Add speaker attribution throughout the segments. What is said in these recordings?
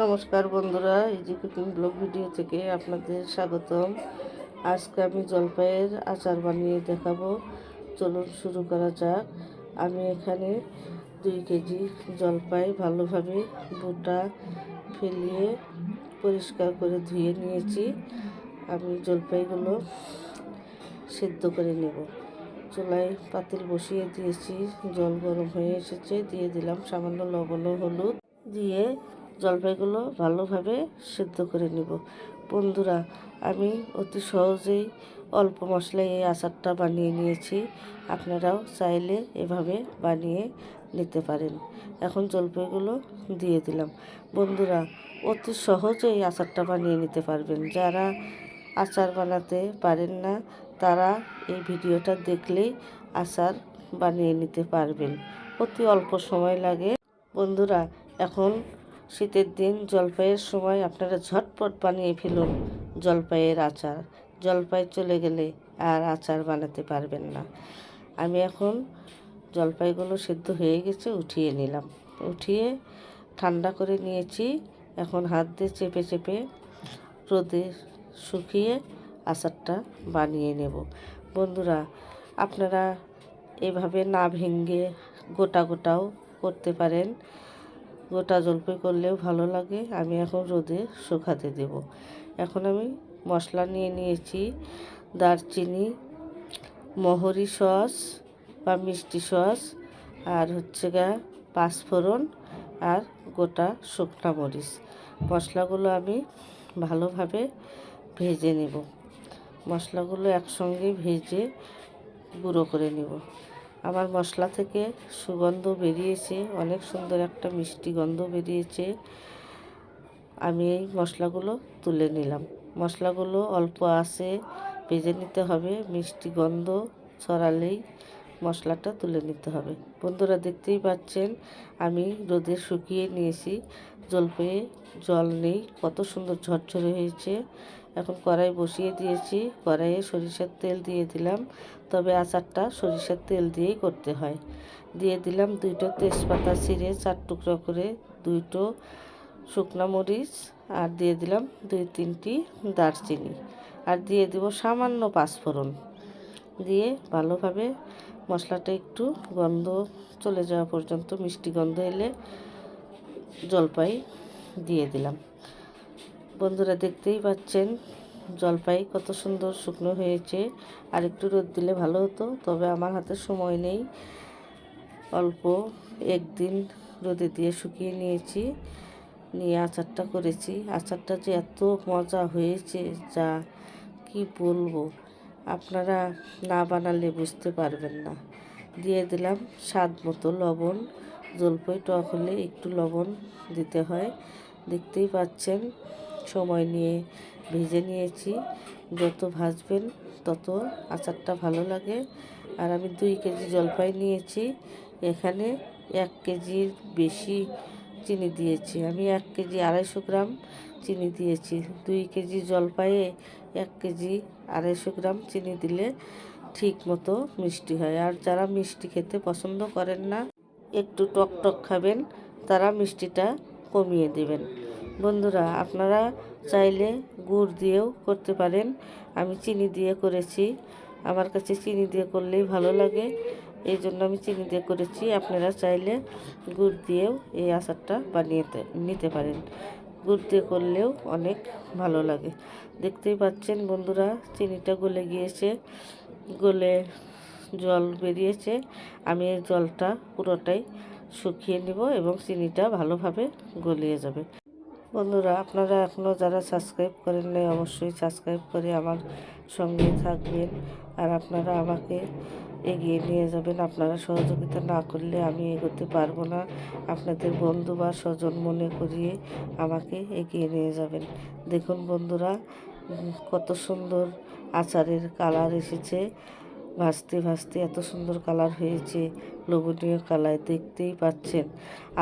Speaker 1: নমস্কার বন্ধুরা, easy cooking blog video থেকে আপনাদের স্বাগতম। আজকে আমি জলপাইয়ের আচার বানিয়ে দেখাবো। চলুন শুরু করা যাক। আমি এখানে 2 কেজি জলপাই ভালোভাবে বোটা ফেলিয়ে পরিষ্কার করে ধুয়ে নিয়েছি। আমি জলপাইগুলো সিদ্ধ করে নেব। চুলায় পাতিল বসিয়ে দিয়েছি, জল গরম হয়ে এসেছে। দিয়ে দিলাম সামান্য লবণ ও হলুদ, দিয়ে জলপাইগুলো ভালোভাবে সিদ্ধ করে নেব। বন্ধুরা, আমি অতি সহজেই অল্প মশলায় এই আচারটা বানিয়ে নিয়েছি। আপনারাও চাইলে এভাবে বানিয়ে নিতে পারেন। এখন জলপাইগুলো দিয়ে দিলাম। বন্ধুরা, অতি সহজে এই আচারটা বানিয়ে নিতে পারবেন। যারা আচার বানাতে পারেন না তারা এই ভিডিওটা দেখলেই আচার বানিয়ে নিতে পারবেন। অতি অল্প সময় লাগে। বন্ধুরা, এখন শীতের দিন, জলপাইয়ের সময় আপনারা ঝটপট বানিয়ে ফেলুন জলপাইয়ের আচার। জলপাই চলে গেলে আর আচার বানাতে পারবেন না। আমি এখন জলপাইগুলো সিদ্ধ হয়ে গেছে, উঠিয়ে নিলাম। উঠিয়ে ঠান্ডা করে নিয়েছি। এখন হাত দিয়ে চেপে চেপে রোদে শুকিয়ে আচারটা বানিয়ে নেব। বন্ধুরা, আপনারা এভাবে না ভেঙে গোটা গোটাও করতে পারেন। গোটা জলপাই করলেও ভালো লাগে। আমি এখন রোদে শুকাতে দেব। এখন আমি মশলা নিয়ে নিয়েছি। দারচিনি, মহরি সস বা মিষ্টি সস, আর হচ্ছে পাঁচফোড়ন আর গোটা শুকনা মরিচ। মশলাগুলো আমি ভালোভাবে ভেজে নেব। মশলাগুলো একসঙ্গে ভেজে গুঁড়ো করে নেব। আমার মশলা থেকে সুগন্ধ বেরিয়েছে, অনেক সুন্দর একটা মিষ্টি গন্ধ বেরিয়েছে। আমি এই মশলাগুলো তুলে নিলাম। মশলাগুলো অল্প আঁচে ভেজে নিতে হবে। মিষ্টি গন্ধ ছড়ালেই মশলাটা তুলে নিতে হবে। বন্ধুরা, দেখতেই পাচ্ছেন আমি রোদে শুকিয়ে নিয়েছি। জলপাইয়ে জল নেই, কত সুন্দর ঝরঝরে হয়েছে। এখন কড়াই বসিয়ে দিয়েছি। কড়াইয়ে সরিষার তেল দিয়ে দিলাম, তবে আচারটা সরিষার তেল দিয়েই করতে হয়। দিয়ে দিলাম 2টো তেজপাতা ছিঁড়ে 4 টুকরো করে, 2টো শুকনো মরিচ, আর দিয়ে দিলাম 2-3টি দারচিনি, আর দিয়ে দেব সামান্য পাঁচফোড়ন। দিয়ে ভালোভাবে মশলাটা একটু গন্ধ চলে যাওয়া পর্যন্ত, মিষ্টি গন্ধ এলে জলপাই দিয়ে দিলাম। বন্ধুরা, দেখতেই পাচ্ছেন জলপাই কত সুন্দর শুকনো হয়েছে। আর একটু রোদ দিলে ভালো হতো, তবে আমার হাতে সময় নেই। অল্প একদিন রোদে দিয়ে শুকিয়ে নিয়েছি, নিয়ে আচারটা করেছি। আচারটা যে এত মজা হয়েছে যা কি বলবো, আপনারা না বানালে বুঝতে পারবেন না। দিয়ে দিলাম স্বাদ মতো লবণ। জলপাই টক হলে একটু লবণ দিতে হয়। দেখতেই পাচ্ছেন সময় নিয়ে ভেজে নিয়েছি। যত ভাজবেন তত আচারটা ভালো লাগে। আর আমি 2 কেজি জলপাই নিয়েছি। এখানে 1 কেজির বেশি চিনি দিয়েছি। আমি 1 কেজি 250 গ্রাম চিনি দিয়েছি। 2 কেজি জলপাইয়ে 1 কেজি 250 গ্রাম চিনি দিলে ঠিক মতো মিষ্টি হয়। আর যারা মিষ্টি খেতে পছন্দ করেন না, একটু টক টক খাবেন, তারা মিষ্টিটা কমিয়ে দেবেন। বন্ধুরা, আপনারা চাইলে গুড় দিয়েও করতে পারেন। আমি চিনি দিয়ে করেছি। আমার কাছে চিনি দিয়ে করলেই ভালো লাগে, এই জন্য আমি চিনি দিয়ে করেছি। আপনারা চাইলে গুড় দিয়েও এই আচারটা বানিয়ে নিতে পারেন। গুড় দিয়ে করলেও অনেক ভালো লাগে। দেখতেই পাচ্ছেন বন্ধুরা, চিনিটা গলে গিয়েছে, গলে জল বেরিয়েছে। আমি এই জলটা পুরোটাই শুকিয়ে নেব এবং চিনিটা ভালোভাবে গলিয়ে যাবে। বন্ধুরা, আপনারা এখনও যারা সাবস্ক্রাইব করেন নাই, অবশ্যই সাবস্ক্রাইব করে আমার সঙ্গে থাকবেন। আর আপনারা আমাকে এগিয়ে নিয়ে যাবেন। আপনারা সহযোগিতা না করলে আমি এগোতে পারবো না। আপনাদের বন্ধু বা স্বজন মনে করিয়ে আমাকে এগিয়ে নিয়ে যাবেন। দেখুন বন্ধুরা, কত সুন্দর আচারের কালার এসেছে। ভাজতে ভাজতে এত সুন্দর কালার হয়েছে, লোভনীয় কালার। দেখতেই পাচ্ছেন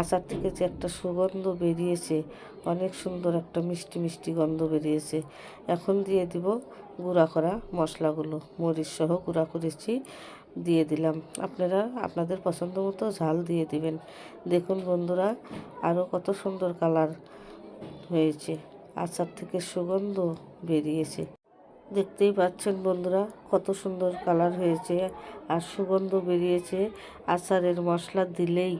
Speaker 1: আচার থেকে যে একটা সুগন্ধ বেরিয়েছে, অনেক সুন্দর একটা মিষ্টি মিষ্টি গন্ধ বেরিয়েছে। এখন দিয়ে দিব গুঁড়া করা মশলাগুলো, মরিচ সহ গুঁড়া করেছি, দিয়ে দিলাম। আপনারা আপনাদের পছন্দ মতো ঝাল দিয়ে দিবেন। দেখুন বন্ধুরা, আরও কত সুন্দর কালার হয়েছে, আচার থেকে সুগন্ধ বেরিয়েছে। দেখতেই পাচ্ছেন বন্ধুরা কত সুন্দর কালার হয়েছে আর সুগন্ধ বেরিয়েছে। আচারের মশলা দিলেই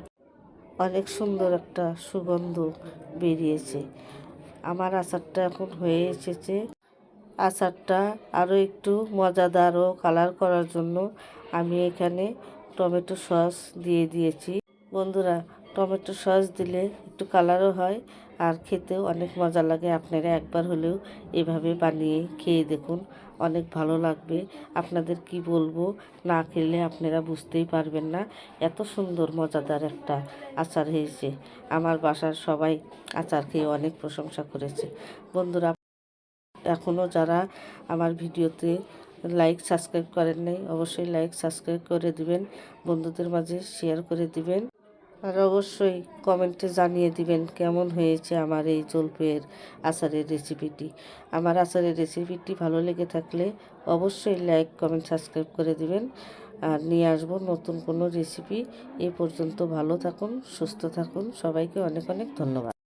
Speaker 1: অনেক সুন্দর একটা সুগন্ধ বেরিয়েছে। আমার আচারটা এখন হয়ে এসেছে। আচারটা আরও একটু মজাদার ও কালার করার জন্য আমি এখানে টমেটো সস দিয়ে দিয়েছি। বন্ধুরা, টমেটো সস দিলে একটু কালারও হয় আর খেতেও অনেক মজা লাগে। আপনারা একবার হলেও এভাবে বানিয়ে খেয়ে দেখুন, অনেক ভালো লাগবে। আপনাদের কি বলবো, না খেলে আপনারা বুঝতেই পারবেন না, এত সুন্দর মজাদার একটা আচার হয়েছে। আমার বাসার সবাই আচার খেয়ে অনেক প্রশংসা করেছে। বন্ধুরা, এখনও যারা আমার ভিডিওতে লাইক সাবস্ক্রাইব করেন নাই, অবশ্যই লাইক সাবস্ক্রাইব করে দিবেন, বন্ধুদের মাঝে শেয়ার করে দিবেন, আর অবশ্যই কমেন্টে জানিয়ে দিবেন কেমন হয়েছে আমার এই জলপাইয়ের আচারের রেসিপিটি। আমার আচারের রেসিপিটি ভালো লেগে থাকলে অবশ্যই লাইক কমেন্ট সাবস্ক্রাইব করে দিবেন। আর নিয়ে আসবো নতুন কোনো রেসিপি। এ পর্যন্ত ভালো থাকুন, সুস্থ থাকুন, সবাইকে অনেক অনেক ধন্যবাদ।